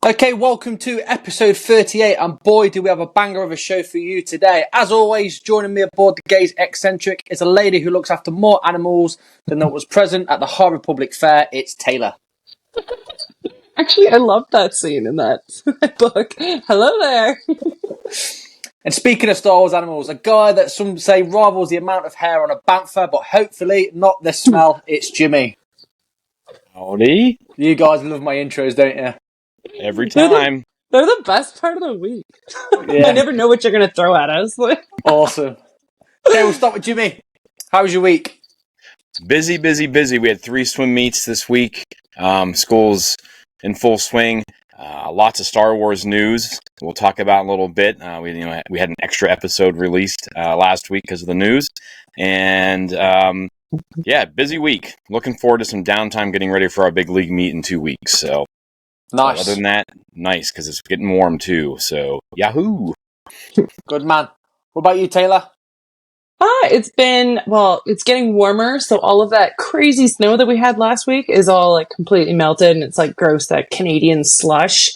Okay, welcome to episode 38, and boy, do we have a banger of a show for you today. As always, joining me aboard the Gaze Eccentric is a lady who looks after more animals than that was present at the High Republic Fair. It's Taylor. Actually, I love that scene in that book. Hello there. And speaking of Star Wars animals, a guy that some say rivals the amount of hair on a bantha, but hopefully not the smell, it's Jimmy. Howdy. You guys love my intros, don't you? Every time. They're the best part of the week. Yeah. I never know what you're going to throw at us. Awesome. Okay, we'll start with Jimmy. How was your week? Busy. We had 3 swim meets this week. School's in full swing. Lots of Star Wars news we'll talk about in a little bit. We had an extra episode released last week because of the news. And busy week. Looking forward to some downtime getting ready for our big league meet in 2 weeks. So Nice. other than that, nice because it's getting warm too. So yahoo! Good man. What about you, Taylor? It's getting warmer, so all of that crazy snow that we had last week is all like completely melted, and it's like gross, that Canadian slush.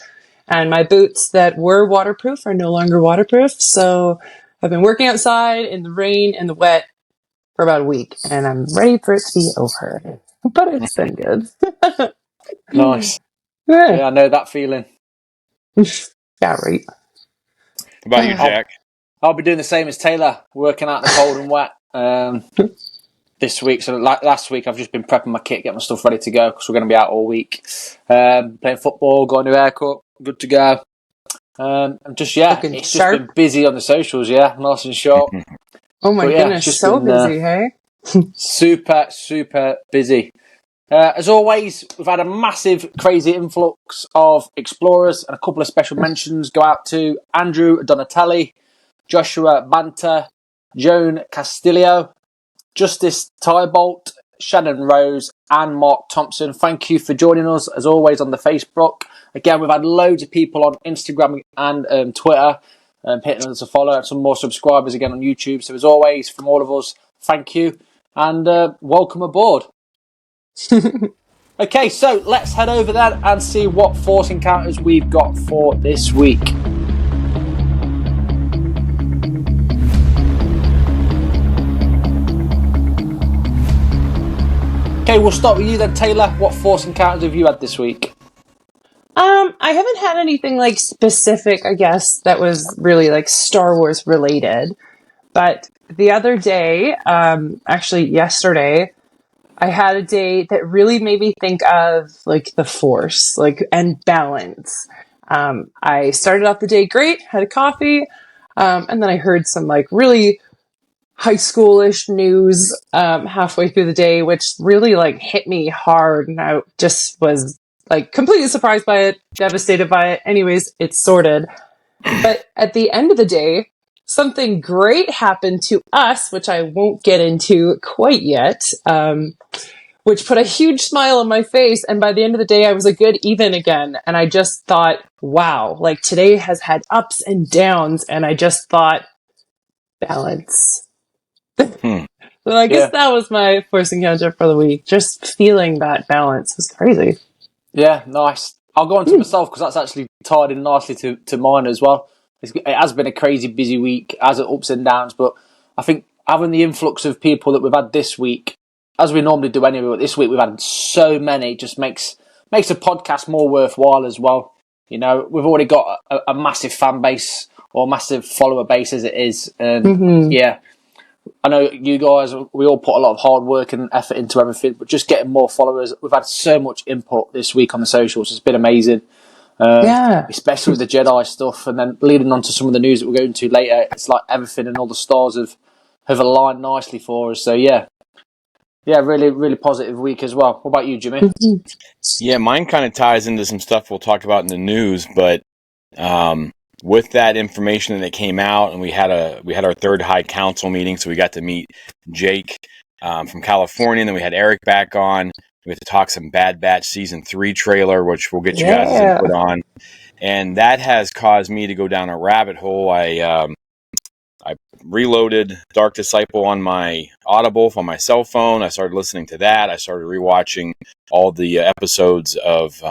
And my boots that were waterproof are no longer waterproof, so I've been working outside in the rain and the wet for about a week, and I'm ready for it to be over. But it's been good. Nice. Yeah. Yeah, I know that feeling. Yeah, right. What about you, Jack? I'll be doing the same as Taylor, working out in the cold and wet this week. So last week, I've just been prepping my kit, getting my stuff ready to go because we're going to be out all week. Playing football, got a new haircut, good to go. Looking it's sharp. just been busy on the socials, nice and sharp. Oh my goodness, just so been, busy, hey? Super busy. As always, we've had a massive, crazy influx of explorers, and a couple of special mentions go out to Andrew Donatelli, Joshua Banter, Joan Castillo, Justice Tybolt, Shannon Rose, and Mark Thompson. Thank you for joining us, as always, on the Facebook. Again, we've had loads of people on Instagram and Twitter hitting us a follow, and some more subscribers again on YouTube. So as always, from all of us, thank you, and welcome aboard. Okay, so let's head over then and see what Force encounters we've got for this week. Okay, we'll start with you then, Taylor. What Force encounters have you had this week? I haven't had anything like specific, I guess, that was really like Star Wars related. But the other day, actually yesterday, I had a day that really made me think of like the Force, and balance. I started off the day great, had a coffee, and then I heard some like really high schoolish news halfway through the day, which really like hit me hard, and I just was like completely surprised by it, devastated by it. Anyways, it's sorted. But at the end of the day, something great happened to us, which I won't get into quite yet, which put a huge smile on my face. And by the end of the day, I was a good even again. And I just thought, wow, like today has had ups and downs. And I just thought, balance. So I guess that was my Force encounter for the week. Just feeling that balance was crazy. Yeah, nice. I'll go on to myself because that's actually tied in nicely to mine as well. It has been a crazy busy week, has its ups and downs, but I think having the influx of people that we've had this week, as we normally do anyway, but this week we've had so many, just makes a podcast more worthwhile as well. You know, we've already got a massive fan base or massive follower base as it is, and I know you guys, we all put a lot of hard work and effort into everything, but just getting more followers, we've had so much input this week on the socials. It's been amazing. Especially with the Jedi stuff, and then leading on to some of the news that we're going to later. It's like everything and all the stars have aligned nicely for us. So really positive week as well. What about you, Jimmy? Yeah, mine kind of ties into some stuff we'll talk about in the news, but with that information that came out, and we had our third High Council meeting, so we got to meet Jake from California, and then we had Eric back on. We have to talk some Bad Batch Season 3 trailer, which we'll get you guys input on. And that has caused me to go down a rabbit hole. I reloaded Dark Disciple on my Audible on my cell phone. I started listening to that. I started rewatching all the episodes of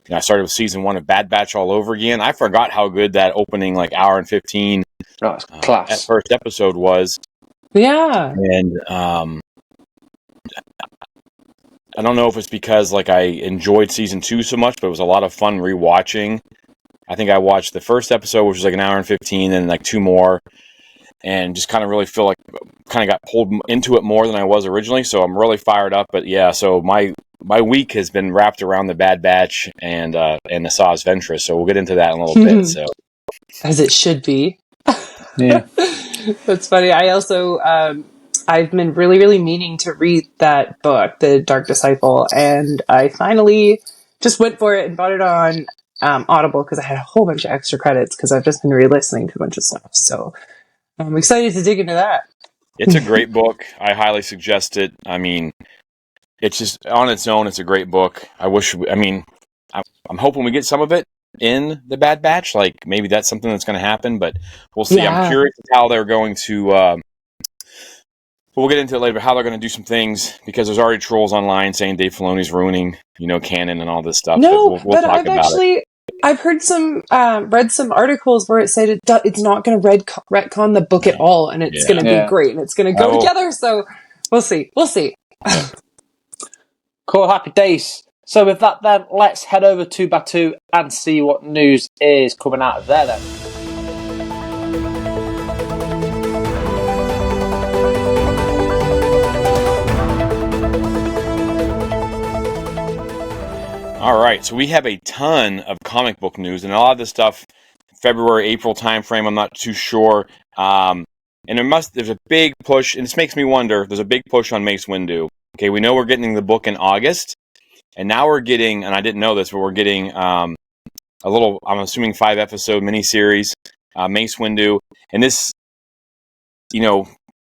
I started with season 1 of Bad Batch all over again. I forgot how good that opening like hour and 15 it's class. at first episode was. Yeah. And I don't know if it's because like I enjoyed season 2 so much, but it was a lot of fun rewatching. I think I watched the first episode, which was like an hour and 15, and like 2 more, and just kind of really feel like kind of got pulled into it more than I was originally. So I'm really fired up. But yeah, so my week has been wrapped around the Bad Batch and the Saz Ventress. So we'll get into that in a little bit. So as it should be. Yeah. That's funny. I also I've been really, really meaning to read that book, The Dark Disciple, and I finally just went for it and bought it on Audible because I had a whole bunch of extra credits because I've just been re-listening to a bunch of stuff. So I'm excited to dig into that. It's a great book. I highly suggest it. I mean, it's just on its own. It's a great book. I'm hoping we get some of it in the Bad Batch. Like maybe that's something that's going to happen, but we'll see. Yeah. I'm curious how they're going to. We'll get into it later, but how they're going to do some things because there's already trolls online saying Dave Filoni's ruining, canon and all this stuff. No, we'll talk about it. I've heard read some articles where it said it's not going to retcon the book at all, and it's going to be great, and it's going to go together. So we'll see. Cool, happy days. So with that then, let's head over to Batu and see what news is coming out of there then. All right, so we have a ton of comic book news, and a lot of this stuff, February, April timeframe, I'm not too sure. And there's a big push, and this makes me wonder, there's a big push on Mace Windu. Okay, we know we're getting the book in August, and now we're getting, and I didn't know this, but we're getting a little, I'm assuming 5-episode miniseries, Mace Windu. And this,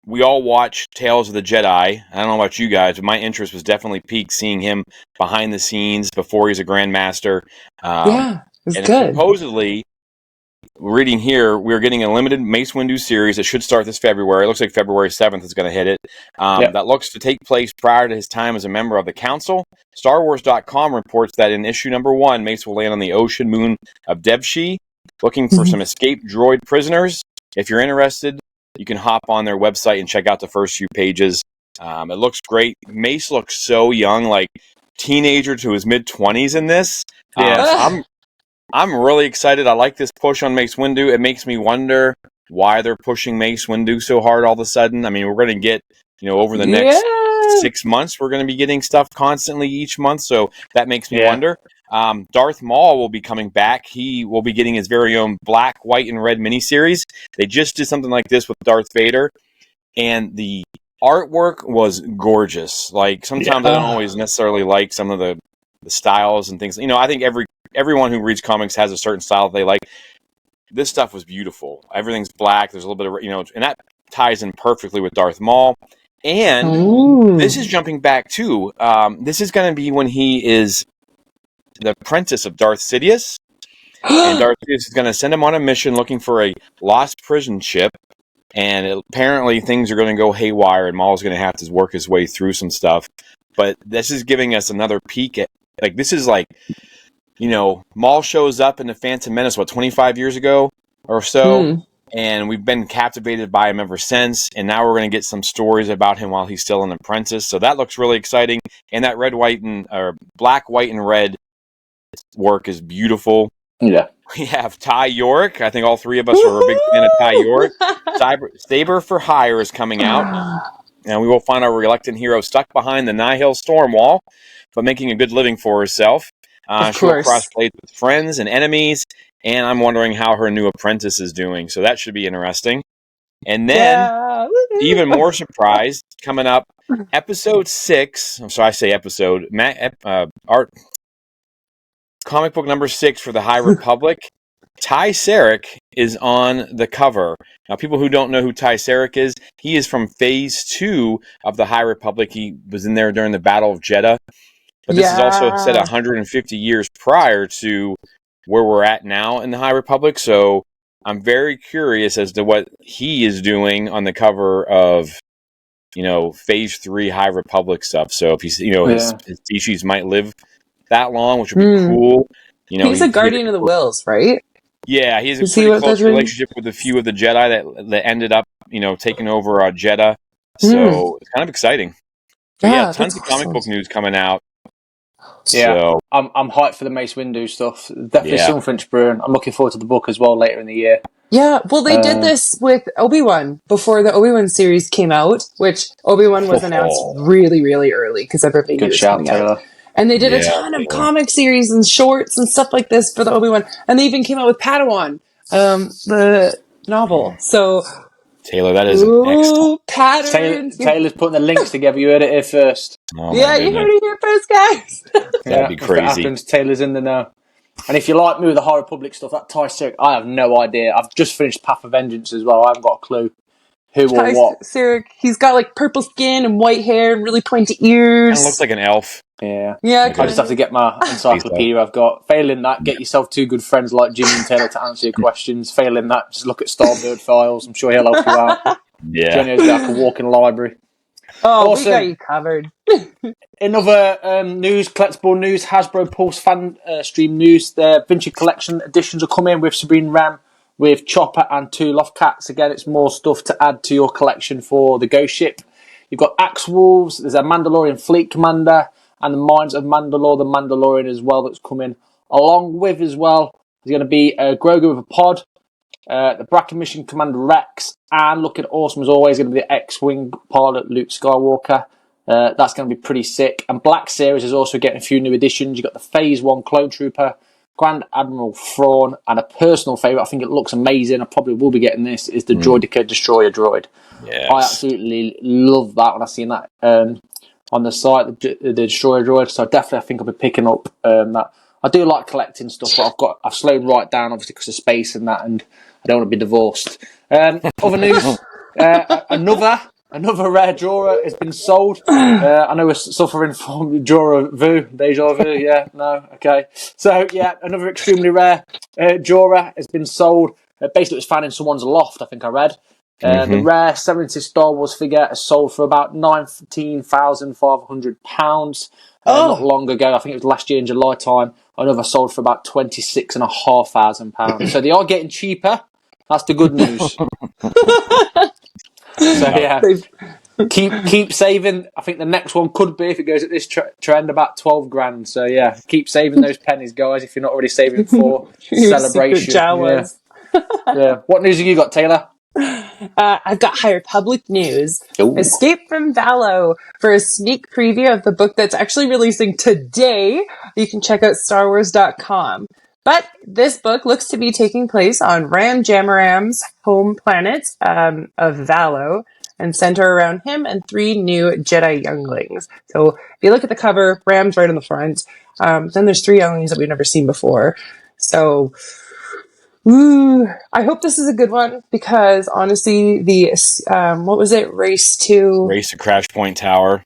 we all watch Tales of the Jedi. I don't know about you guys, but my interest was definitely piqued seeing him behind the scenes before he's a Grandmaster. Yeah, it's and good. Supposedly, reading here, we're getting a limited Mace Windu series that should start this February. It looks like February 7th is going to hit it. That looks to take place prior to his time as a member of the Council. StarWars.com reports that in issue number 1, Mace will land on the ocean moon of Devshi, looking for some escaped droid prisoners. If you're interested, you can hop on their website and check out the first few pages. It looks great. Mace looks so young, like teenager to his mid-20s in this. So I'm really excited. I like this push on Mace Windu. It makes me wonder why they're pushing Mace Windu so hard all of a sudden. I mean, we're going to get, over the next 6 months, we're going to be getting stuff constantly each month. So that makes me wonder. Darth Maul will be coming back. He will be getting his very own black, white, and red miniseries. They just did something like this with Darth Vader, and the artwork was gorgeous. Like sometimes I don't always necessarily like some of the styles and things. I think everyone who reads comics has a certain style that they like. This stuff was beautiful. Everything's black. There's a little bit of, and that ties in perfectly with Darth Maul. And this is jumping back too. This is going to be when he is the apprentice of Darth Sidious. And Darth Sidious is going to send him on a mission looking for a lost prison ship. And apparently things are going to go haywire, and Maul's going to have to work his way through some stuff. But this is giving us another peek at, this is Maul shows up in the Phantom Menace, 25 years ago or so? And we've been captivated by him ever since. And now we're going to get some stories about him while he's still an apprentice. So that looks really exciting. And that black, white, and red work is beautiful. Yeah. We have Ty York. I think all three of us are a big fan of Ty York. Saber for Hire is coming out. And we will find our reluctant hero stuck behind the Nihil storm wall, but making a good living for herself. She will cross-blade with friends and enemies, and I'm wondering how her new apprentice is doing. So that should be interesting. And then, even more surprise, coming up, episode 6. I'm sorry, I say episode. Comic book number 6 for the High Republic. Ty Sarek is on the cover. Now, people who don't know who Ty Sarek is, he is from Phase 2 of the High Republic. He was in there during the Battle of Jeddah. But this is also set 150 years prior to where we're at now in the High Republic. So I'm very curious as to what he is doing on the cover of, Phase 3 High Republic stuff. So if he's, his species might live that long, which would be cool. You know, He's a guardian of the wills, right? Yeah, he has a Is he pretty what close that's really? relationship with a few of the Jedi that ended up, taking over Jeddah. Hmm. So it's kind of exciting. But yeah, Yeah, that's tons of comic book awesome. news coming out. Yeah, So I'm hyped for the Mace Windu stuff. Definitely yeah, something brewing. I'm looking forward to the book as well later in the year. Yeah, well, they did this with Obi-Wan before the Obi-Wan series came out, which Obi-Wan was announced really, really early because everybody knew it Good was shout, coming out. Taylor. And they did a Yeah, ton of Taylor. comic series and shorts and stuff like this for the Obi-Wan. And they even came out with Padawan, the novel. So, Taylor, that is an excellent. ooh, patterns. Taylor's putting the links together. You heard it here first. Oh my Yeah, you goodness, heard it here first, guys. that'd Yeah, be if it crazy. happens, Taylor's in the know. And if you like me with the High Republic stuff, that Ty Sick, I have no idea. I've just finished Path of Vengeance as well. I haven't got a clue who or what. Sarek, he's got like purple skin and white hair and really pointy Kind ears. of looks like an elf. Yeah. Yeah, Like I just have to get my encyclopedia I've got. Failing that, get yourself two good friends like Jimmy and Taylor to answer your questions. Failing that, just look at Starbird files. I'm sure he'll help you out. Yeah, Johnny has like a walking library. Oh, Awesome. we got you covered. In other news, collectible news, Hasbro Pulse fan stream news, their Vinci Collection editions are coming with Sabine Wren, with Chopper and 2 Loft Cats. Again, it's more stuff to add to your collection for the Ghost Ship. You've got Axe Wolves, there's a Mandalorian Fleet Commander, and the Mines of Mandalore, the Mandalorian as well, that's coming. Along with as well, there's going to be Grogu with a pod, the Bracken Mission Commander Rex, and looking awesome as always, going to be the X-Wing pilot Luke Skywalker. That's going to be pretty sick. And Black Series is also getting a few new additions. You've got the Phase 1 Clone Trooper, Grand Admiral Thrawn, and a personal favourite, I think it looks amazing, I probably will be getting this, is the Droideka Destroyer droid. yes. I absolutely love that when I seen that on the site, the Destroyer droid. So definitely I think I'll be picking up that. I do like collecting stuff, but I've slowed right down obviously because of space and that, and I don't want to be divorced. Other news, another rare Jora has been sold. I know we're suffering from Jora vu, deja vu. Yeah, no, okay. So yeah, another extremely rare Jora has been sold. Basically, it was found in someone's loft. I think I read. The rare 70 Star Wars figure is sold for about £19,500. Not long ago, I think it was last year in July time. Another sold for about £26,500. So they are getting cheaper. That's the good news. So yeah, keep saving. I think the next one could be, if it goes at this trend, about 12 grand. So yeah, keep saving those pennies, guys. If you're not already saving for celebration. Yeah. What news have you got, Taylor? I've got High Republic news. Ooh. Escape from Valo for a sneak preview of the book that's actually releasing today. You can check out StarWars.com. But this book looks to be taking place on Ram Jamaram's home planet of Valo and center around him and 3 new Jedi younglings. So if you look at the cover, Ram's right on the front. Then there's 3 younglings that we've never seen before. So ooh, I hope this is a good one because honestly, the what was it? Race to Crash Point Tower.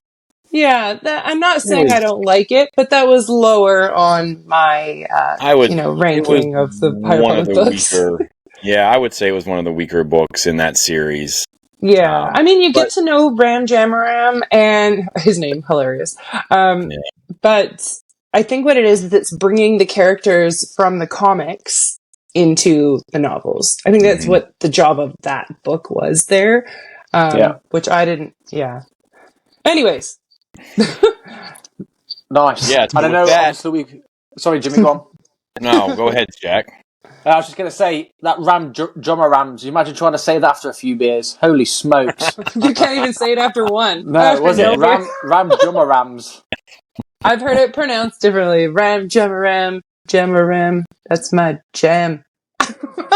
Yeah, I'm not saying I don't like it, but that was lower on my ranking of the High Republic books. Yeah, I would say it was one of the weaker books in that series. Yeah, I mean, you get to know Ram Jamaram and his name, hilarious. But I think what it is it's bringing the characters from the comics into the novels. I think that's what the job of that book was there, which I didn't. Yeah. Anyways. Nice. Yeah, I don't know. Obviously, sorry, Jimmy, go on. No, go ahead, Jack. I was just going to say that Ram Jumma Rams. You imagine trying to say that after a few beers? Holy smokes! You can't even say it after one. No, was it Ram Jumma Rams? I've heard it pronounced differently. Ram Jamaram. That's my jam.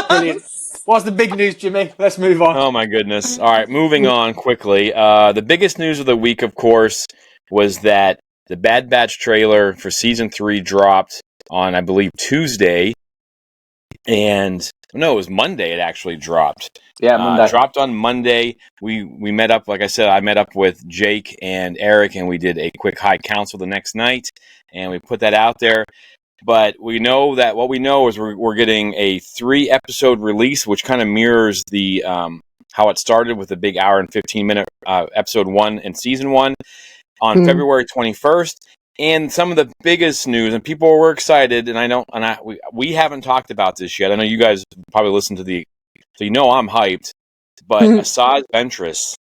Brilliant. What's the big news, Jimmy? Let's move on. Oh my goodness! All right, moving on quickly. The biggest news of the week, of course, was that the Bad Batch trailer for season 3 dropped on, I believe, Tuesday. And no, it was Monday. It actually dropped. Yeah, Monday. Dropped on Monday. We met up. Like I said, I met up with Jake and Eric, and we did a quick high council the next night, and we put that out there. But we know that what we know is we're getting a 3-episode release, which kind of mirrors the how it started with the big hour and 15-minute episode 1 in season 1 on February 21st. And some of the biggest news, and people were excited, and we haven't talked about this yet. I know you guys probably listened to so I'm hyped. But Asajj Ventress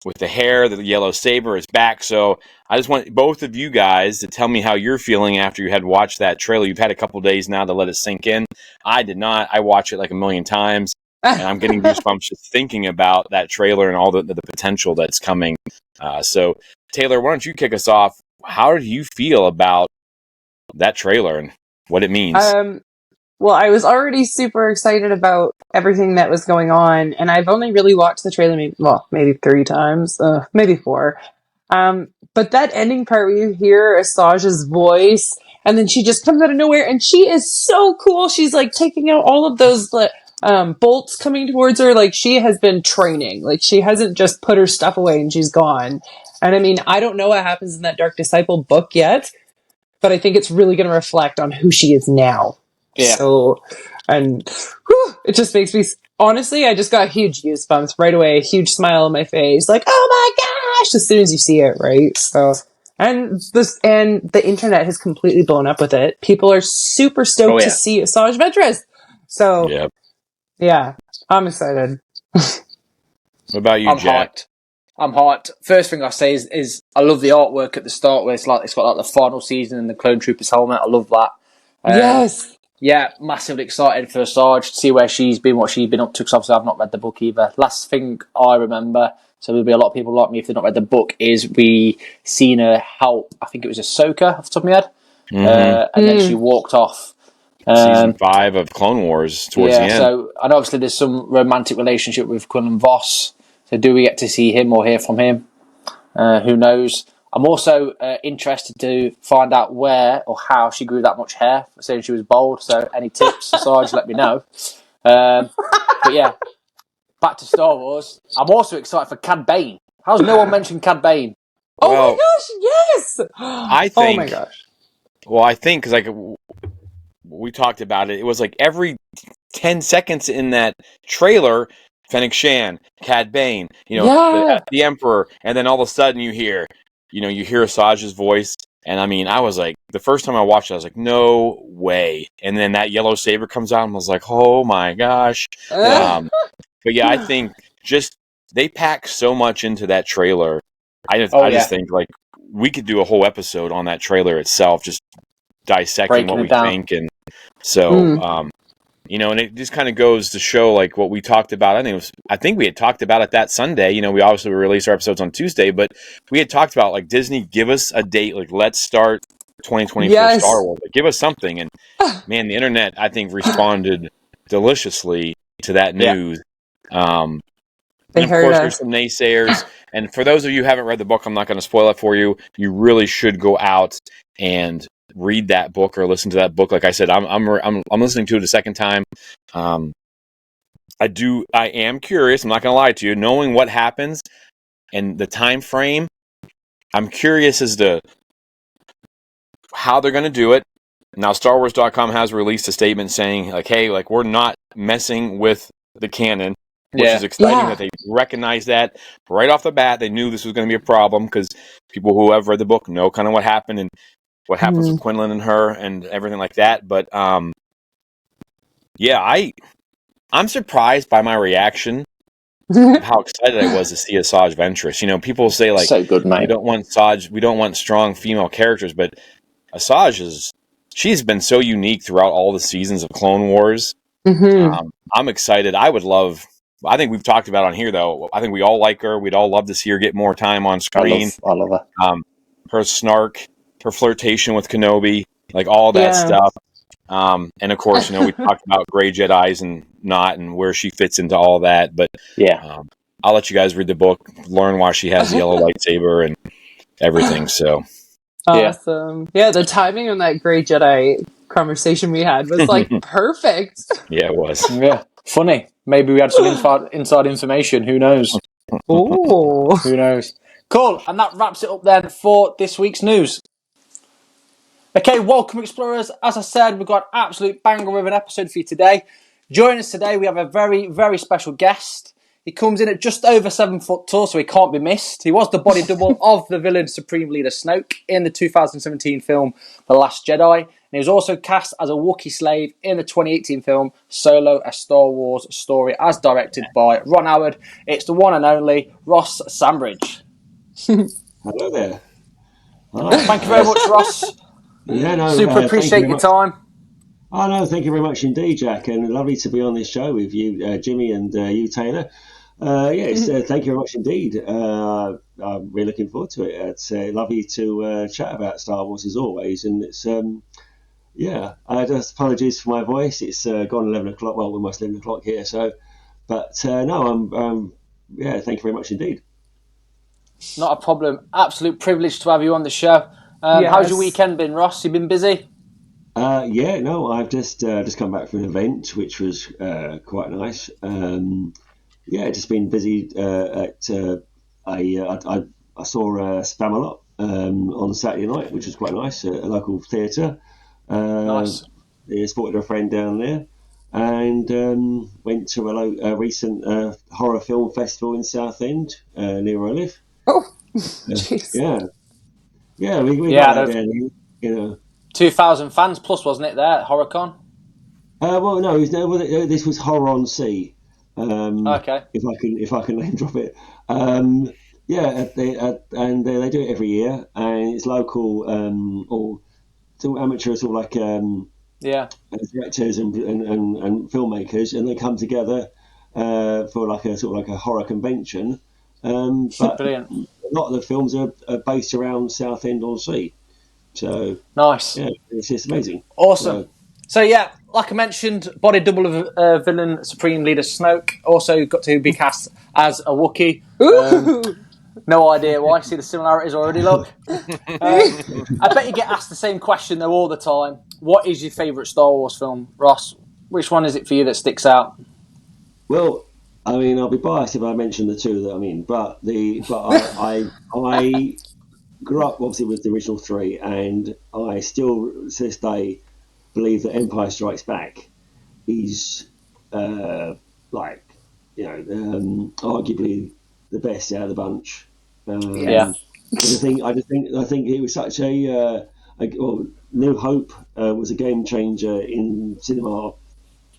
with the hair, the yellow saber is back. So I just want both of you guys to tell me how you're feeling after you had watched that trailer. You've had a couple days now to let it sink in. I did not. I watched it like a million times, and I'm getting goosebumps just thinking about that trailer and all the potential that's coming. So, Taylor, why don't you kick us off? How do you feel about that trailer and what it means? Well, I was already super excited about everything that was going on, and I've only really watched the trailer maybe 3 times, maybe 4. But that ending part where you hear Asajj's voice, and then she just comes out of nowhere, and she is so cool. She's like taking out all of those bolts coming towards her. Like, she has been training. Like, she hasn't just put her stuff away and she's gone. And I mean, I don't know what happens in that Dark Disciple book yet, but I think it's really going to reflect on who she is now. Yeah. So, and it just makes me, honestly, I just got huge goosebumps right away, a huge smile on my face, like, oh my gosh, as soon as you see it, right? So, and the internet has completely blown up with it. People are super stoked to see Asajj Ventress. So, yeah, I'm excited. What about you, Jack? I'm hyped. First thing I say is I love the artwork at the start where it's got like the final season and the Clone Troopers helmet. I love that. Yes. Yeah, massively excited for Asajj to see where she's been, what she's been up to, because obviously I've not read the book either. Last thing I remember, so there'll be a lot of people like me if they've not read the book, is we seen her help, I think it was Ahsoka, off the top of my head, and then she walked off. Season 5 of Clone Wars towards the end. So, and obviously there's some romantic relationship with Quinlan Voss, so do we get to see him or hear from him? Who knows? I'm also interested to find out where or how she grew that much hair, saying she was bald. So any tips, Asajj, let me know. But yeah, back to Star Wars. I'm also excited for Cad Bane. How's no one mentioned Cad Bane? Oh my gosh, yes! I think, oh my gosh. Well, I think, because like we talked about it, it was like every 10 seconds in that trailer, Fennec Shan, Cad Bane, the Emperor, and then all of a sudden you hear Asajj's voice, and I mean, I was like, the first time I watched it, I was like, no way, and then that yellow saber comes out, and I was like, oh my gosh. But yeah, I think just they pack so much into that trailer. I just think like we could do a whole episode on that trailer itself, just dissecting what we think, and so and it just kind of goes to show like what we talked about. I think we had talked about it that Sunday. We obviously released our episodes on Tuesday, but we had talked about like Disney, give us a date, like let's start 2024 Star Wars. Like, give us something, and man, the internet I think responded deliciously to that news. And of course, there's some naysayers. And for those of you who haven't read the book, I'm not going to spoil it for you. You really should go out and read that book or listen to that book. Like I said, I'm listening to it a second time. I am curious. I'm not going to lie to you. Knowing what happens and the time frame, I'm curious as to how they're going to do it. Now, StarWars.com has released a statement saying, like, hey, like, we're not messing with the canon, which is exciting that they recognize that. But right off the bat, they knew this was going to be a problem because people who have read the book know kind of what happened and what happens with Quinlan and her and everything like that. But, I'm surprised by my reaction of how excited I was to see Asajj Ventress. People say, like, so good, mate. we don't want strong female characters, but Asajj she's been so unique throughout all the seasons of Clone Wars. I'm excited. I think we've talked about on here, though. I think we all like her. We'd all love to see her get more time on screen. I love her. Her snark, her flirtation with Kenobi, like all that stuff. And of course, we talked about Grey Jedis and not, and where she fits into all that. But I'll let you guys read the book, learn why she has the yellow lightsaber and everything. So awesome. Yeah, the timing on that Grey Jedi conversation we had was like perfect. Yeah, it was. Yeah, funny. Maybe we had some inside information. Who knows? Oh, who knows? Cool. And that wraps it up then for this week's news. Okay, welcome explorers. As I said, we've got an absolute banger of an episode for you today. Joining us today, we have a very, very special guest. He comes in at just over 7 foot tall, so he can't be missed. He was the body double of the villain Supreme Leader Snoke in the 2017 film The Last Jedi. And he was also cast as a Wookiee slave in the 2018 film Solo, A Star Wars Story, as directed by Ron Howard. It's the one and only Ross Sambridge. Hello there. Hi. Thank you very much, Ross. Super appreciate your time. Oh, no, thank you very much indeed, Jack, and lovely to be on this show with you, Jimmy, and you, Taylor. Thank you very much indeed. I'm really looking forward to it. It's lovely to chat about Star Wars as always, and it's I just apologies for my voice. It's gone 11 o'clock. Well, almost 11 o'clock here. So, but no, thank you very much indeed. Not a problem. Absolute privilege to have you on the show. Yes. How's your weekend been, Ross? You been busy? I've just come back from an event which was quite nice. Just been busy I saw Spamalot on Saturday night, which was quite nice, at a local theatre. Nice. Supported a friend down there, and went to a recent horror film festival in Southend, near where I live. Oh, jeez. We got out there, 2,000 fans plus, wasn't it, there at HorrorCon? This was Horror on Sea. Okay. If I can name drop it. They do it every year, and it's local or sort of amateur, sort of like directors and filmmakers, and they come together for like a sort of like a horror convention. But Brilliant. a lot of the films are based around Southend on Sea. So nice. Yeah, it's just amazing. Awesome. So like I mentioned, body double of villain Supreme Leader Snoke. Also got to be cast as a Wookiee. No idea why. See the similarities already. Look. I bet you get asked the same question though all the time. What is your favourite Star Wars film, Ross? Which one is it for you that sticks out? Well, I mean, I'll be biased if I mention the two that I'm in, but I grew up obviously with the original three, and I still to this day believe that Empire Strikes Back is arguably the best out of the bunch. I think it was such a New Hope was a game changer in cinema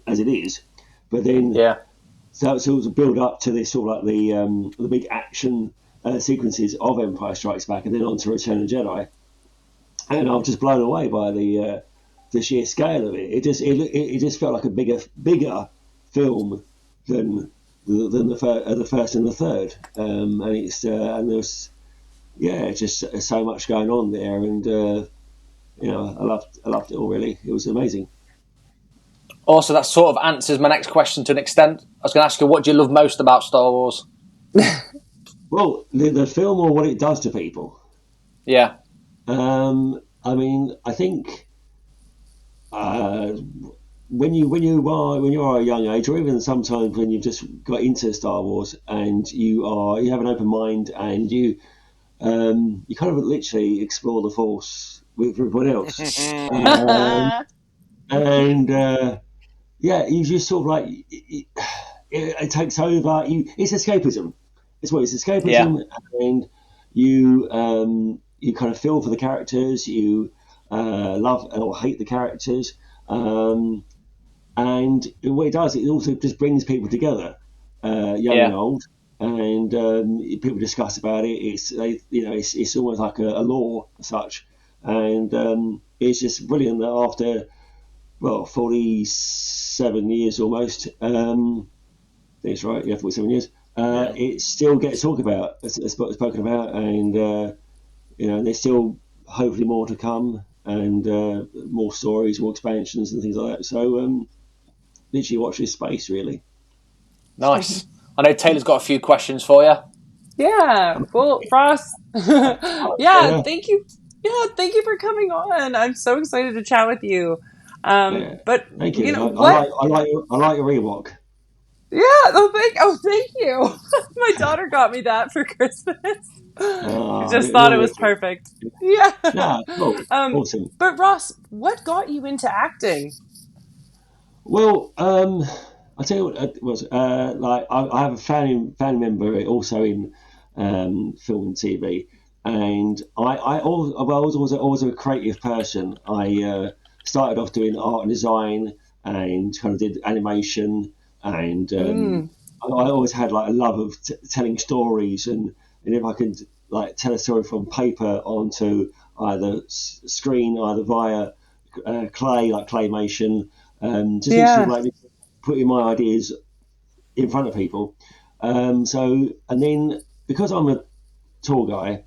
as it is, but then so it was a build up to this sort of like the big action sequences of Empire Strikes Back, and then on to Return of the Jedi, and I was just blown away by the sheer scale of it. It just felt like a bigger film than the first and the third, and there's just so much going on there, and I loved it all really. It was amazing. Also, that sort of answers my next question to an extent. I was going to ask you, what do you love most about Star Wars? Well, the film or what it does to people. Yeah. I mean, I think when you are a young age, or even sometimes when you've just got into Star Wars and you have an open mind, and you kind of literally explore the Force with everyone else, you just sort of like it takes over. It's escapism. It's escapism, and you kind of feel for the characters. You love or hate the characters, and what it does, it also just brings people together, young and old, and people discuss about it. It's almost like a law as such, and it's just brilliant that after 47 years almost. That's right, 47 years. It still gets talked about, spoken about, and there's still hopefully more to come, and more stories, more expansions, and things like that. So, literally watch this space, really. Nice. I know Taylor's got a few questions for you. Yeah. Well, Ross. Thank you. Yeah, thank you for coming on. I'm so excited to chat with you. But thank you. You know, I like your Ewok. Yeah. Thank you. My daughter got me that for Christmas. I just thought it was perfect. Yeah. Cool. Awesome. But Ross, what got you into acting? Well, I tell you what it was like. I have a family member also in film and TV, and I was always a creative person. I started off doing art and design, and kind of did animation, and I always had like a love of telling stories, and if I could like tell a story from paper onto either screen, either via clay, like claymation, just literally Yeah. like putting my ideas in front of people. And then because I'm a tall guy,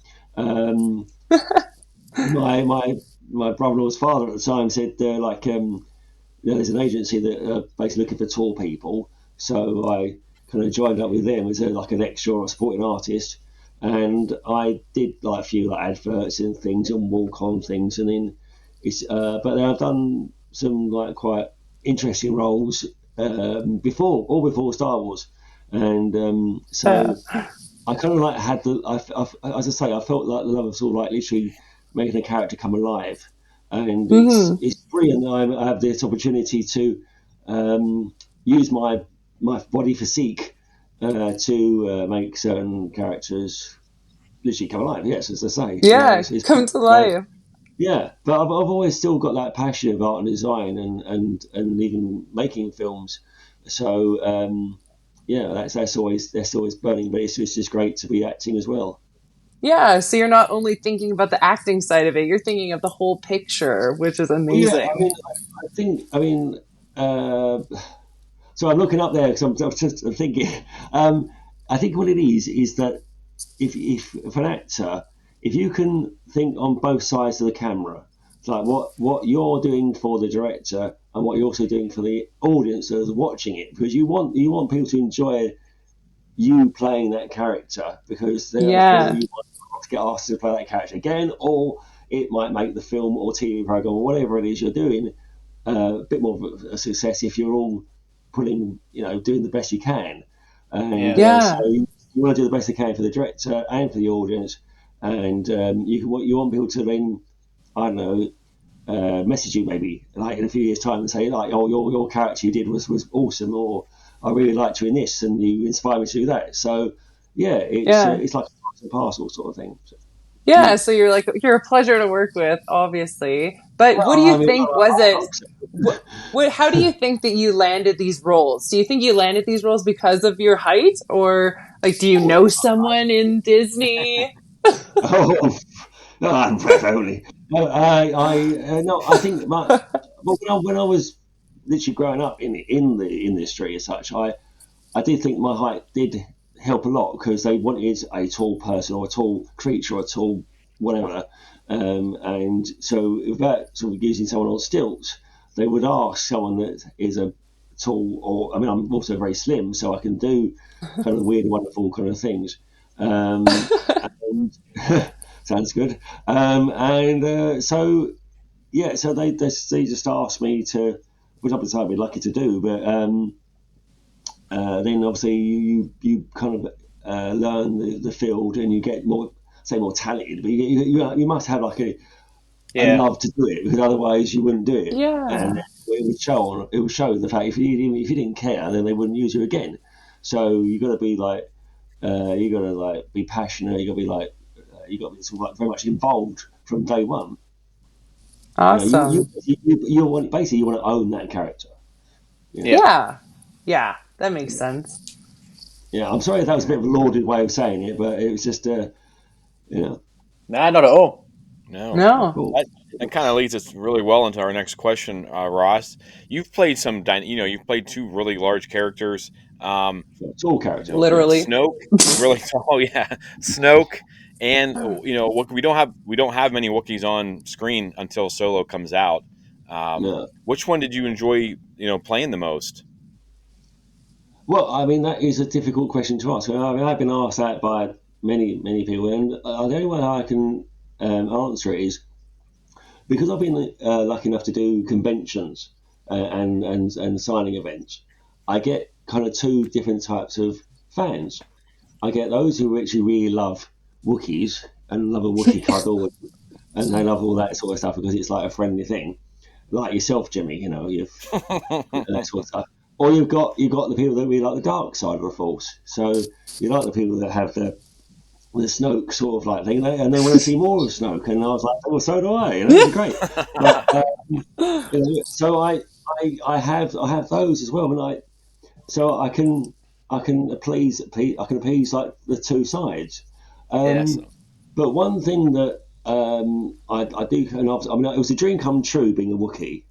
my brother-in-law's father at the time said, there's an agency that are basically looking for tall people. So I kind of joined up with them as like an extra or supporting artist. And I did like a few like adverts and things and walk-on things, and then but then I've done some like quite interesting roles before Star Wars, and Yeah. so I kind of like had as I say, I felt like the love of sort of like literally making a character come alive, and it's brilliant that I have this opportunity to use my body physique to make certain characters literally come alive. Yes, as I say, Yeah. it's Come to like life. yeah, but I've always still got that passion of art and design and even making films. So yeah, that's always burning. But it's just great to be acting as well. Yeah. So you're not only thinking about the acting side of it, you're thinking of the whole picture, which is Well, yeah, I amazing. mean, I mean, uh, so I'm looking up there because I'm thinking. I think what it is that if an actor, if you can think on both sides of the camera, it's like what you're doing for the director and what you're also doing for the audience that's watching it, because you want people to enjoy you playing that character, because whether Yeah. you want to get asked to play that character again, or it might make the film or TV program or whatever it is you're doing a bit more of a success if you're all doing the best you can. And Yeah. so Yeah. you want to do the best you can for the director and for the audience. And you want people to then, I don't know, message you maybe like in a few years' time and say like, oh, your character you did was awesome, or I really liked you in this, and you inspired me to do that. So yeah, Yeah. it's like a parcel and parcel sort of thing. So, Yeah. So you're a pleasure to work with, obviously. But what do well, you I mean, think was I it? hope so. How do you think that you landed these roles? Do you think you landed these roles because of your height, or like, do you know someone in Disney? Oh, no, breath only. No, no, I think well, when I was literally growing up in the industry as such, I did think my height did help a lot, because they wanted a tall person or a tall creature or a tall whatever, and so without sort of using someone on stilts, they would ask someone that is a tall, or I mean, I'm also very slim, so I can do kind of weird, wonderful kind of things. And sounds good. And so yeah, so they just asked me to, which I'd be lucky to do, but then obviously you kind of learn the field, and you get more talented, but you must have like a Yeah. love to do it, because otherwise you wouldn't do it, and Yeah. it would show the fact if you didn't care, then they wouldn't use you again. So you got to be like you got to like be passionate. You got to be like you got to be sort of like very much involved from day one. Awesome. You want, basically you want to own that character. Yeah, Yeah. Yeah. Yeah. That makes sense. yeah. I'm sorry if that was a bit of a lauded way of saying it, but it was just you know, Nah, not at all. No. No. cool. That kind of leads us really well into our next question, Ross. You've played you've played two really large characters. It's all character. Literally. Yes. Snoke, really tall, yeah, Snoke, and we don't have many Wookiees on screen until Solo comes out. No. Which one did you enjoy, playing the most? Well, I mean that is a difficult question to ask. I mean I've been asked that by many people, and the only way I can answer it is because I've been lucky enough to do conventions and signing events. I get kind of two different types of fans. I get those who actually really love Wookiees and love a Wookiee cuddle, and they love all that sort of stuff because it's like a friendly thing, like yourself, Jimmy. You've that sort of stuff. or you've got the people that really like the dark side of the Force. So you like the people that have the Snoke sort of like thing, and they want to see more of Snoke. And I was like, well, so do I. It'd be great. But so I have those as well, and I can appease like the two sides. But one thing that I do, and it was a dream come true being a Wookiee.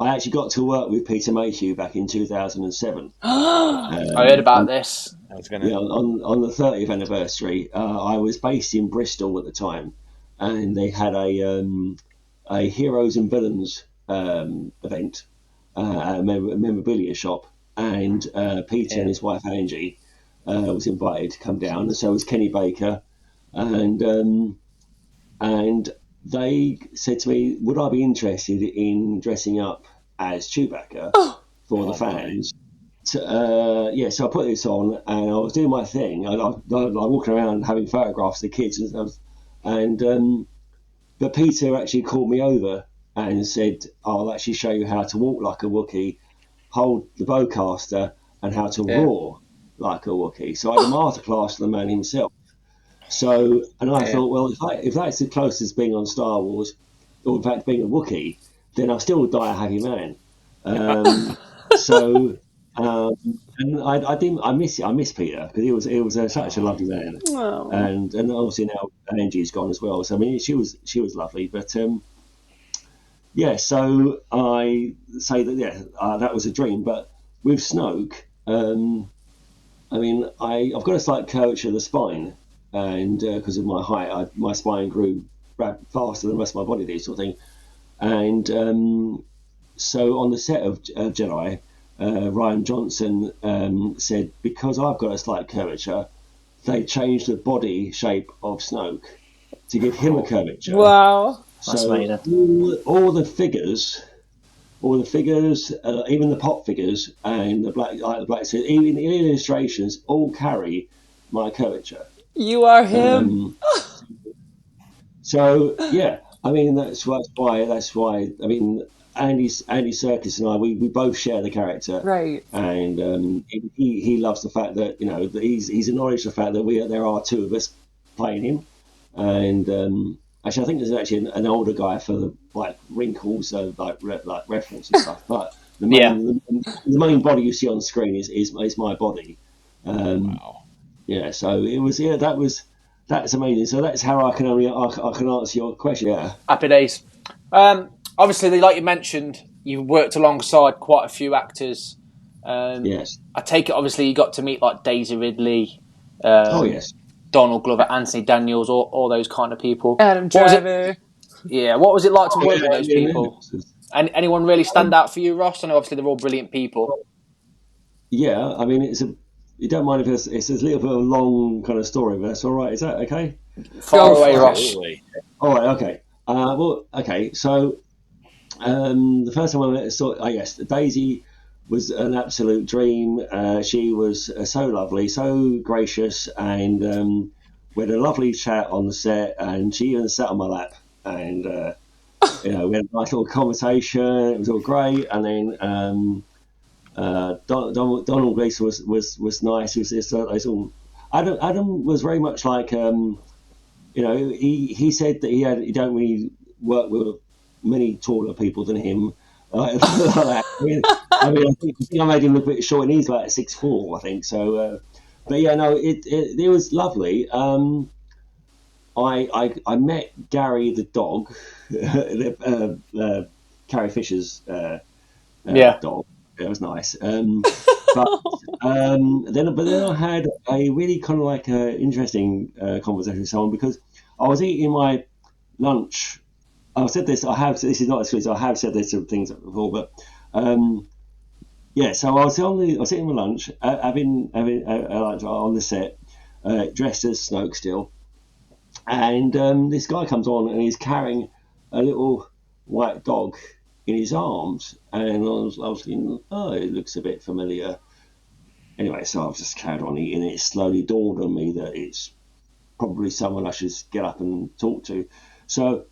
I actually got to work with Peter Mayhew back in 2007. I heard about this. On the 30th anniversary, I was based in Bristol at the time, and they had a heroes and villains event at a memorabilia shop, and Peter and his wife Angie was invited to come down, and so was Kenny Baker, and they said to me, would I be interested in dressing up as Chewbacca for the fans? So I put this on, and I was doing my thing. I walking around having photographs of the kids and stuff, but Peter actually called me over and said, I'll actually show you how to walk like a Wookiee, hold the bowcaster, and how to roar like a Wookiee. So I had a masterclass to the man himself. So, and I thought, well, if that's the closest being on Star Wars, or in fact being a Wookiee, then I'll still die a happy man. And I miss Peter, because he was such a lovely man. Wow. And obviously now Angie's gone as well. So I mean, she was lovely, but so I say that that was a dream. But with Snoke, I mean, I've got a slight curvature of the spine, and because of my height, my spine grew faster than the rest of my body did, sort of thing. And so on the set of Jedi, Ryan Johnson said, because I've got a slight curvature, they changed the body shape of Snoke to give him a curvature. Wow. So all the figures, even the pop figures and the black suit, even the illustrations, all carry my curvature. You are him. So yeah, I mean that's why. I mean, Andy Serkis and I, we both share the character, right? And he loves the fact that that he's acknowledged the fact that there are two of us playing him, and actually I think there's actually an older guy for the wrinkles, like reference and stuff. But the main body you see on screen is my body. Wow. Yeah, so it was. Yeah, that's amazing. So that's how I can answer your question. Yeah. Happy days. Obviously, like you mentioned, you worked alongside quite a few actors. Yes. I take it, obviously, you got to meet like Daisy Ridley. Yes. Donald Glover, Anthony Daniels, all those kind of people. Adam Driver. What was it like to work with those people? And anyone really stand out for you, Ross? I know obviously they're all brilliant people. Yeah, I mean you don't mind if it's a little bit of a long kind of story, but that's all right. Is that okay? Far away, Ross. All right, okay. Okay. So the first time I met, Daisy was an absolute dream. She was so lovely, so gracious, and we had a lovely chat on the set, and she even sat on my lap, and we had a nice little conversation. It was all great, and then Donald Gleeson was nice. It was all, Adam was very much like he said that he don't really work with many taller people than him. I think I made him look a bit short, and he's like 6'4", I think. So, but yeah, no, it was lovely. I met Gary the dog, Carrie Fisher's dog. It was nice. But then I had a really kind of like interesting conversation with someone, because I was eating my lunch. I said this. This is not exclusive. I have said this to things before, but so I was eating my lunch, having lunch on the set, dressed as Snoke still, and this guy comes on and he's carrying a little white dog in his arms, and I was thinking, it looks a bit familiar. Anyway, so I've just carried on eating it. It slowly dawned on me that it's probably someone I should get up and talk to. So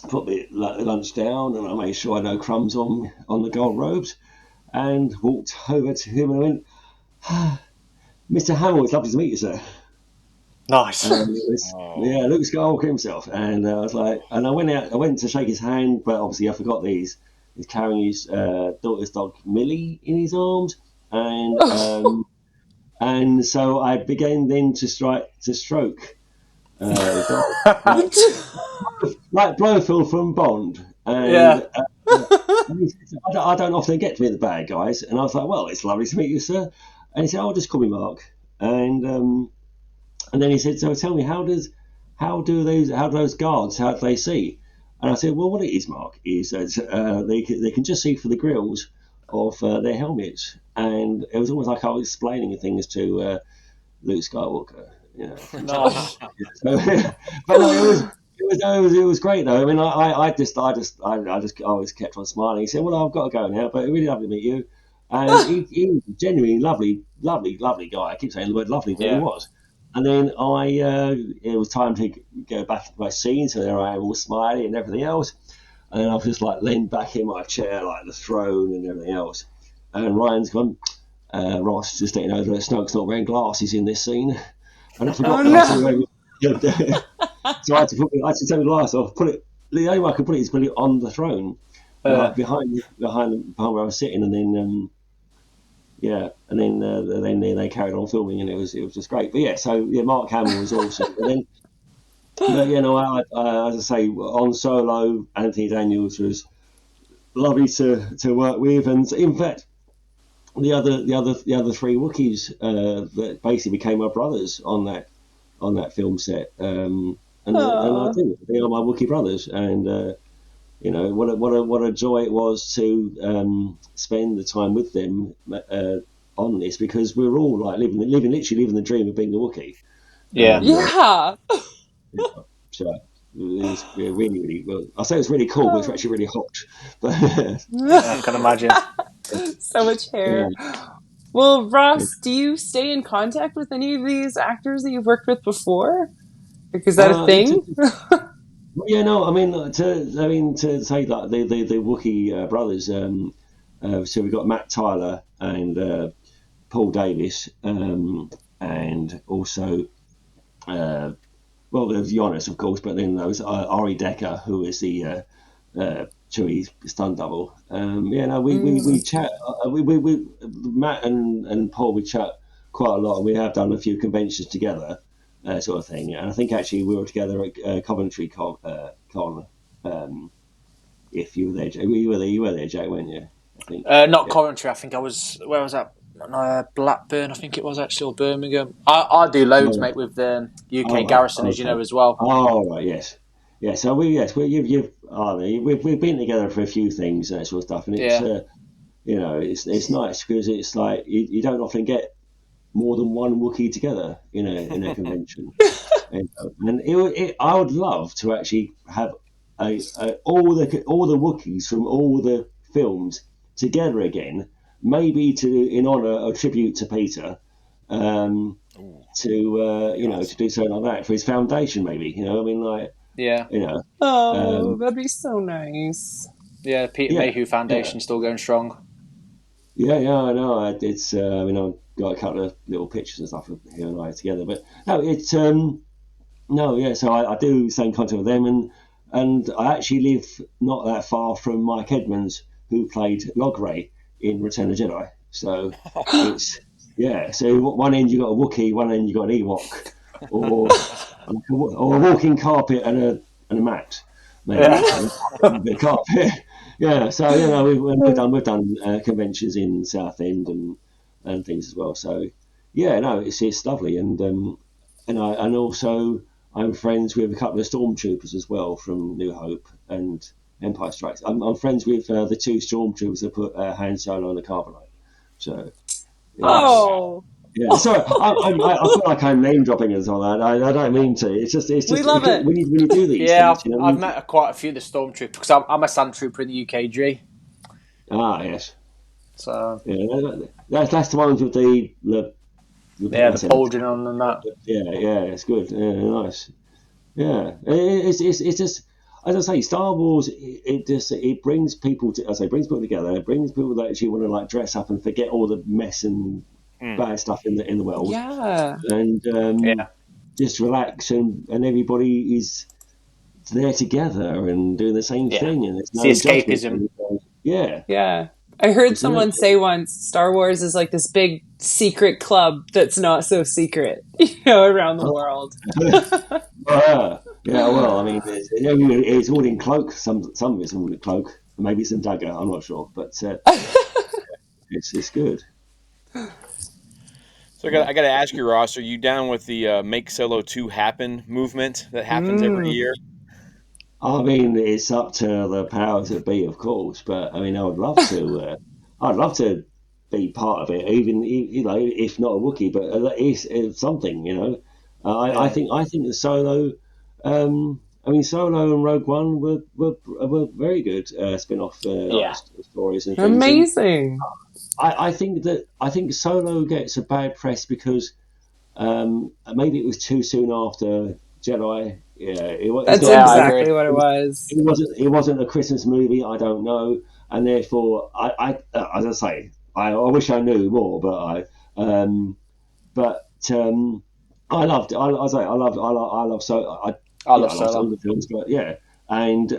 I put the lunch down, and I made sure I had no crumbs on the gold robes. and walked over to him and I went, Mr. Hamill, it's lovely to meet you, sir. Nice. And it was, Luke Skywalker himself. And I was like, and I went to shake his hand, but obviously I forgot these. He's carrying his daughter's dog Millie in his arms, and so I began then to stroke the dog, like Blofeld from Bond. And he said, I don't often get to meet the bad guys, and I was like, well, it's lovely to meet you, sir. And he said, oh, just call me Mark. And then he said, so tell me, how do those guards, how do they see? And I said, well, what it is, Mark, is that they can just see through the grills of their helmets. And it was almost like I was explaining things to Luke Skywalker. Nice. But no, it was great though. I mean, I just always kept on smiling. He said, well, I've got to go now, but really lovely to meet you. And he was a genuinely lovely guy. I keep saying the word lovely, but he was. And then it was time to go back to my scene, so there I am all smiling and everything else. And then I was just like leaned back in my chair, like the throne and everything else. And Ryan's gone, Ross, just let you know that Snoke's not wearing glasses in this scene. And I forgot so I had to take the glass off, the only way I could put it is put it on the throne, behind where I was sitting, and then then they carried on filming, and it was just great. But Mark Hamill was awesome. But as I say, on Solo, Anthony Daniels was lovely to work with, and in fact, the other three Wookiees that basically became my brothers on that film set, and I think they are my Wookiee brothers, and what a joy it was to spend the time with them on this, because we were all like literally living the dream of being a Wookiee. So it was really, really well. I say it's really cool, but it's actually really hot. But I can imagine. So much hair. Well, Ross, do you stay in contact with any of these actors that you've worked with before? Like, is that a thing? I mean to say that the Wookiee brothers. So we've got Matt Tyler and Paul Davis, and also there's Giannis, of course, but then there was Ari Decker, who is the Chewie's stunt double. We chat. We Matt and Paul, we chat quite a lot, and we have done a few conventions together, sort of thing. And I think actually we were together at Coventry Con. If you were there, you were there, Jack, weren't you? I think. Not Coventry. I think I was. Where was that? Blackburn, I think it was actually, or Birmingham. I do loads, mate, with the UK Garrison, as you know, as well. Oh, right, yes. Yeah, so we've been together for a few things and that sort of stuff, and it's it's nice because it's like you don't often get more than one Wookiee together in a convention, and I would love to actually have all the Wookiees from all the films together again, maybe in honour or tribute to Peter. To do something like that for his foundation, maybe. That'd be so nice. Yeah, Peter Mayhew Foundation still going strong. Yeah, I know. It's I've got a couple of little pictures and stuff of him and I together, but no, So I do stay in contact with them, and I actually live not that far from Mike Edmonds, who played Logray in Return of the Jedi. So it's. Yeah, so one end you got a Wookiee, one end you got an Ewok, or a walking carpet and a mat, maybe a bit of carpet. Yeah, so we've done conventions in Southend and things as well. So it's lovely, and also I'm friends with a couple of stormtroopers as well from New Hope and Empire Strikes. I'm friends with the two stormtroopers that put Han Solo on the carbonite. So. Yeah, sorry. I feel like I'm name dropping and all that. I don't mean to. It's just we love it. We need to do these. Yeah, things, I've met quite a few of the stormtroopers because I'm a sandtrooper in the UKG. Ah, yes. So that's the ones with the bulging on and that. Yeah, it's good. Yeah, nice. Yeah, it's just. as I say, Star Wars, it brings people to, as I say, brings people together. It brings people that actually want to like dress up and forget all the mess and bad stuff in the world, Yeah. and just relax, and everybody is there together and doing the same thing, and there's It's the no judgment. escapism. Yeah, Yeah. I heard someone exactly. say once Star Wars is like this big secret club that's not so secret, around the world. Yeah, well, I mean, it's all in cloak. Some of it's all in cloak. Maybe some dagger. I'm not sure, but it's good. So I got to ask you, Ross, are you down with the Make Solo 2 Happen movement that happens every year? I mean, it's up to the powers that be, of course. But I mean, I would love to. I'd love to be part of it, even if not a Wookiee, but it's something. I think the Solo. I mean, Solo and Rogue One were very good spin-off stories and things. And Amazing. I think Solo gets a bad press because maybe it was too soon after Jedi. Yeah, it's That's not. I agree. exactly what it was. It wasn't a Christmas movie. I don't know, and therefore, as I say, I wish I knew more, but I loved it. I love I love I love Solo. Solo films, but yeah, and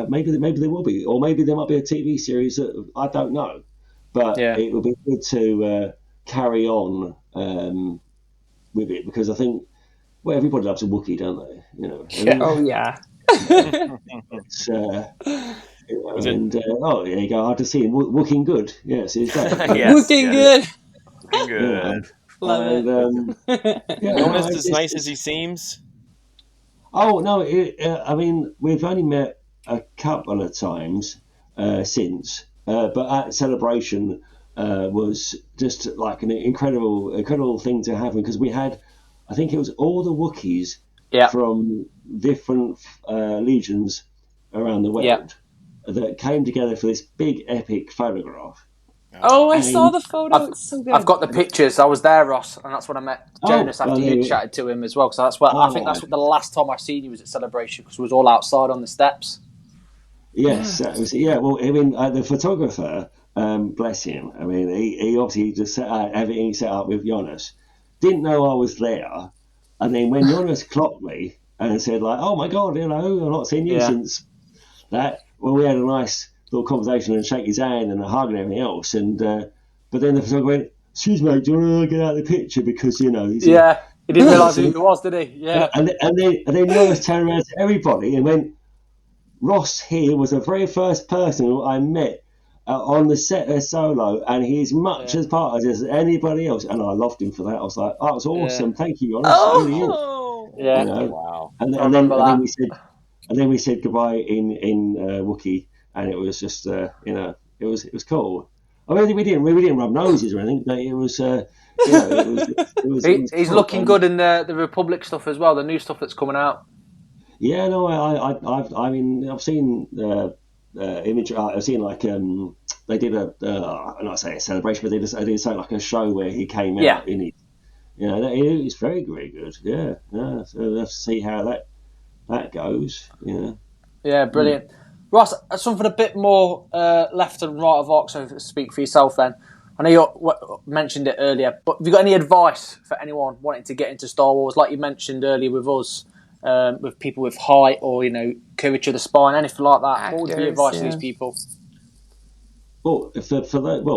maybe there will be, or maybe there might be a TV series that I don't know, but Yeah. it would be good to carry on with it because I think everybody loves a Wookiee, don't they? Oh, yeah. It's, and there you go. I just see him looking good. Yes, he's great. Looking good. Looking good. Love And Jonas as nice as he seems. Oh no! I mean, we've only met a couple of times since, but at Celebration was just like an incredible thing to happen because we had, I think it was all the Wookiees from different legions around the world that came together for this big epic photograph. Oh, I And saw the photo. It's so good. I've got the pictures. I was there, Ross, and that's when I met Jonas after you chatted to him as well. So I think that's what the last time I seen you was at Celebration because we was all outside on the steps. Yes, that was, yeah. Well, I mean, the photographer, bless him. I mean, he obviously just set out everything set up with Jonas. Didn't know I was there, and then when Jonas clocked me and said like, "Oh my God, I've not seen you since that." Well, we had a nice little conversation and shake his hand and a hug and everything else. And but then the photographer went, "Excuse me, do you want to get out of the picture because he's he didn't realise who he was, did he? Yeah. And then Jonas turned around to everybody and went, Ross here was the very first person who I met on the set of Solo, and he's much as part of this as anybody else. And I loved him for that. I was like, "Oh, it's awesome! Thank you, Jonas. It really is." Yeah. Wow. And then we said goodbye in Wookiee, and it was just it was cool. I mean, we didn't rub noses or anything, but it was He's cool. looking good in the Republic stuff as well. The new stuff that's coming out. Yeah, no, I mean, I've seen image. I've seen like they did I'm not saying a celebration, but they did something like a show where he came out in it. It's very good. Yeah. So let's see how that goes. Yeah, brilliant. Ross, something a bit more left and right of arc, so to speak for yourself. Then I know you mentioned it earlier, but have you got any advice for anyone wanting to get into Star Wars, like you mentioned earlier with us? With people with height or curvature of the spine, anything like that. What would be advice to these people? Well,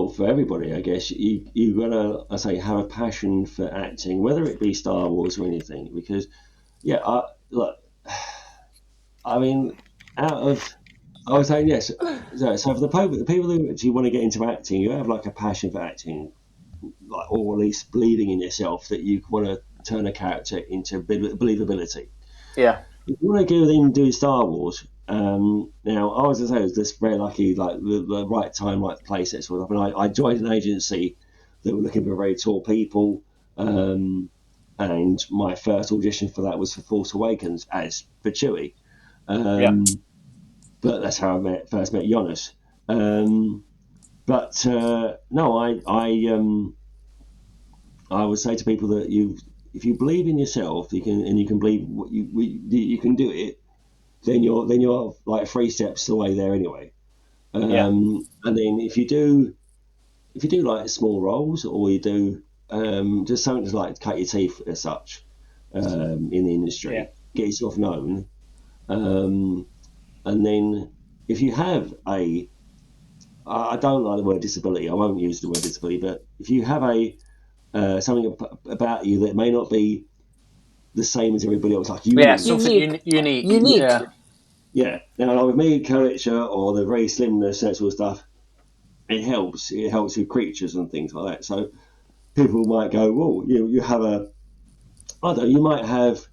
for everybody, I guess you gotta, I say, have a passion for acting, whether it be Star Wars or anything. Because, look, I mean, I was saying yes. So for the people who actually want to get into acting, you have like a passion for acting, like, or at least believing in yourself that you want to turn a character into believability. Yeah. If you want to go in and do Star Wars, now I was going to say I was just very lucky, like the right time, right place, that sort of stuff. And I joined an agency that were looking for very tall people, and my first audition for that was for Force Awakens as for Chewie. But that's how I first met Jonas. But no, I would say to people that if you believe in yourself, you can believe what you can do it. then you're like 3 steps away there anyway. And then if you do like small roles, or you do just something to like cut your teeth as such in the industry, get yourself known, and then if you have I don't like the word disability, I won't use the word disability, but if you have something about you that may not be the same as everybody else, like unique. Something unique. Yeah. Now, like with me, curvature or the very slimness, that sort of stuff, it helps. It helps with creatures and things like that. So people might go, well, you have you might have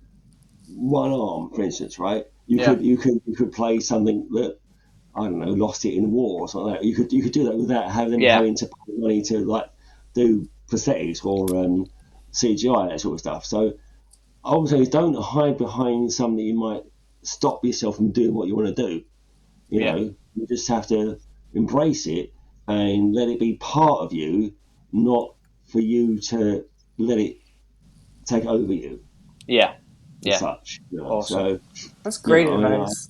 one arm, for instance, right? You could play something that, I don't know, lost it in war or something like that. You could do that without having to pay money to like do prosthetics or CGI, that sort of stuff. So I would say don't hide behind something that you might stop yourself from doing what you want to do. You know, you just have to embrace it and let it be part of you, not for you to let it take over you. As such. You know? Awesome. So that's great advice.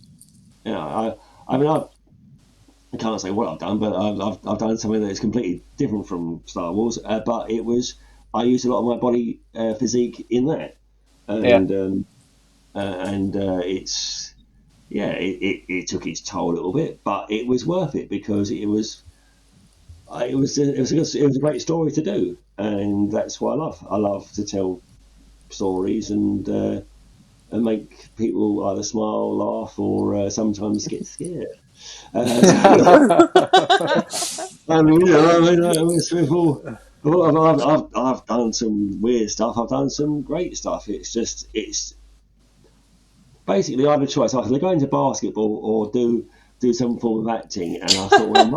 I can't say what I've done, but I've done something that is completely different from Star Wars. But I used a lot of my body physique in that, and it took its toll a little bit, but it was worth it because it was a great story to do, and that's what I love. I love to tell stories and make people either smile, laugh, or sometimes get scared. I've done some weird stuff. I've done some great stuff. It's basically I had a choice. I could go into basketball or do some form of acting, and I thought, well, I'm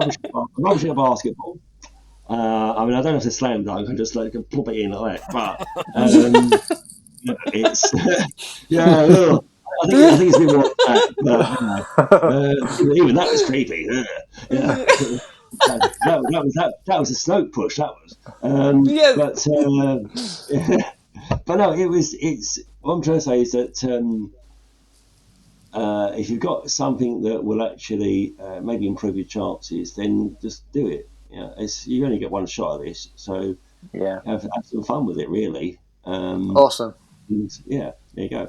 rubbish at basketball. I don't have to slam dunk. I just plop it in like that. But it's I think it's a bit more like that. Even that was creepy. That was a Snoke push. That was. But no, it's what I'm trying to say is that if you've got something that will actually maybe improve your chances, then just do it. You only get one shot at this, so have some fun with it. Really. Awesome. Yeah, there you go.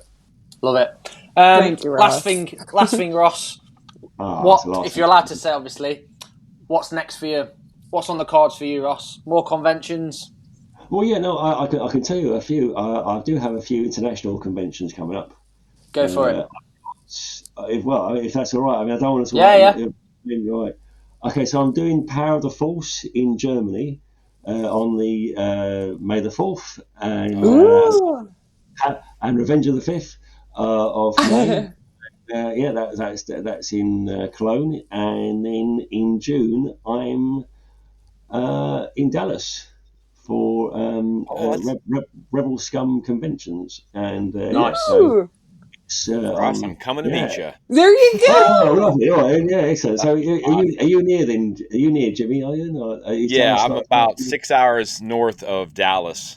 Love it. Thank you, Ross. Last thing, Ross. If you're allowed to say, obviously, what's next for you? What's on the cards for you, Ross? More conventions? Well, yeah, no, I can tell you a few. I do have a few international conventions coming up. Go for it. If that's all right. I don't want to. Right. Okay, so I'm doing Power of the Force in Germany on the May the 4th and Revenge of the 5th of May. That's in Cologne, and then in June I'm in Dallas for Rebel Scum conventions, and nice. Ross, I'm coming to meet you. There you go. Oh, lovely. All right. Yeah, excellent. So, are you near then? Are you near Jimmy? Are you? No, I'm about 6 hours north of Dallas.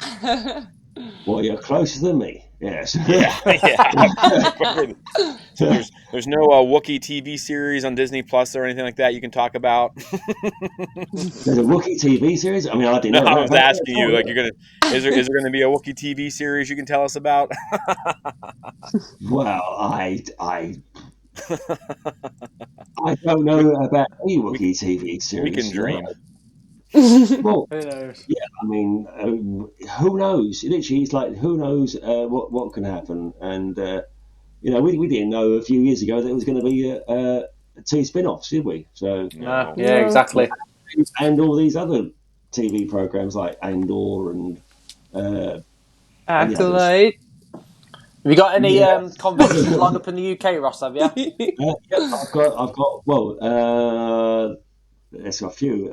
Well, you're closer than me. Yes. Yeah. So there's no Wookie TV series on Disney Plus or anything like that you can talk about. There's a Wookie TV series. I didn't know that. I was asking you, is there going to be a Wookie TV series you can tell us about? Well, I don't know about any Wookie TV series. We can dream. Well, who knows? Yeah, who knows? Literally, it's like who knows what can happen, and we didn't know a few years ago that it was going to be 2 spin-offs, did we? So yeah, exactly. And all these other TV programs like Andor and Acolyte. Have you got any conventions lined up in the UK, Ross? Have you? I've got. Well, there's a few.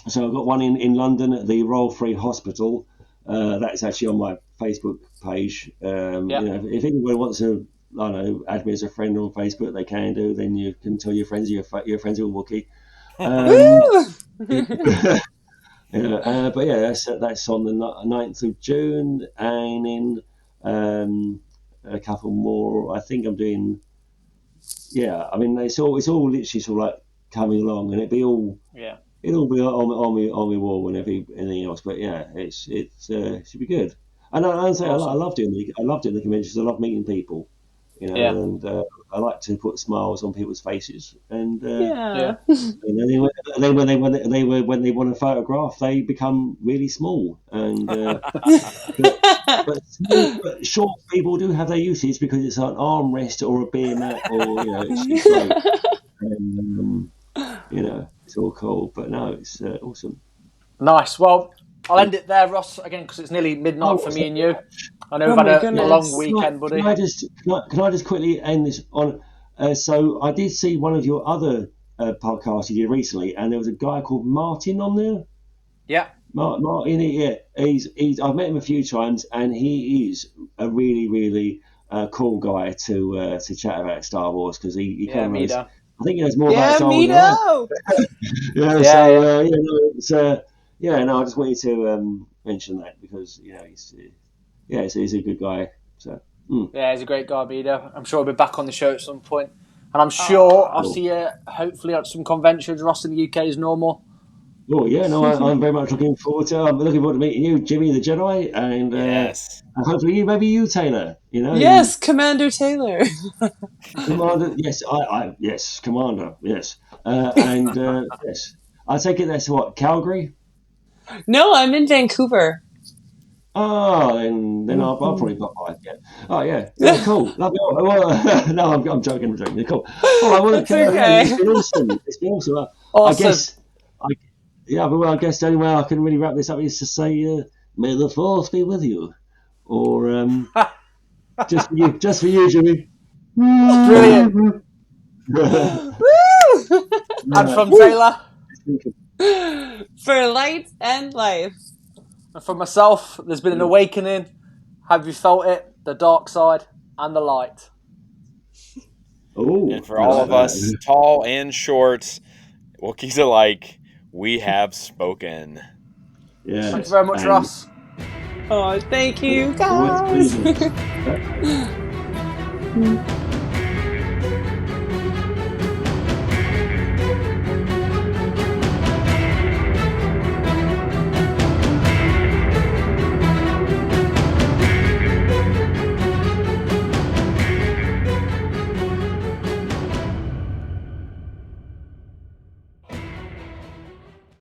So I've got one in London at the Royal Free Hospital. That's actually on my Facebook page. If anyone wants to, I don't know, add me as a friend on Facebook, they can do. Then you can tell your friends you're friends with Wookie. But yeah, that's on the 9th of June, and then a couple more. I think I'm doing yeah, I mean, it's all literally sort of like coming along, and it'll be on my wall and anything else. But yeah, it should be good. And I say Awesome. I love doing the conventions. I love meeting people, and I like to put smiles on people's faces. And Yeah. and then when they want a photograph, they become really small. And but short people do have their uses because it's an armrest or a beer mat, or it's great. And it's all cool. But no, it's awesome. Nice. Well, I'll end it there, Ross, again, because it's nearly midnight for me and you. I know we've had a long weekend, buddy. Can I just quickly end this on? So I did see one of your other podcasts you did recently, and there was a guy called Martin on there. Yeah. Martin, yeah, I've met him a few times, and he is a really, really cool guy to chat about Star Wars, because he kind of knows. I think he knows more about Star Wars than I. I just wanted to mention that, because he's a good guy. So yeah, he's a great guy, Mido. I'm sure he'll be back on the show at some point, and I'm sure I'll see you hopefully at some conventions. Ross in the UK is normal. Oh yeah, no, I'm very much looking forward to meeting you, Jimmy the Jedi, and hopefully maybe you, Taylor. Yes, Commander Taylor. Commander, yes, yes, Commander, yes, and yes, I take it that's what, Calgary. No, I'm in Vancouver. Oh, then I'll probably pop by. Yeah. Oh yeah, cool. Lovely. No, I'm joking. Cool. Oh, well, That's okay. It's been awesome. Awesome. I guess the only way I can really wrap this up is to say, "May the Force be with you," or just for you, Jimmy. Brilliant. And from Taylor, for light and life. and for myself, there's been an awakening. Have you felt it? The dark side and the light. Ooh, and for all of us, tall and short, Wookiees alike, we have spoken. Yeah. Thank you very much, Ross. Oh, thank you, guys.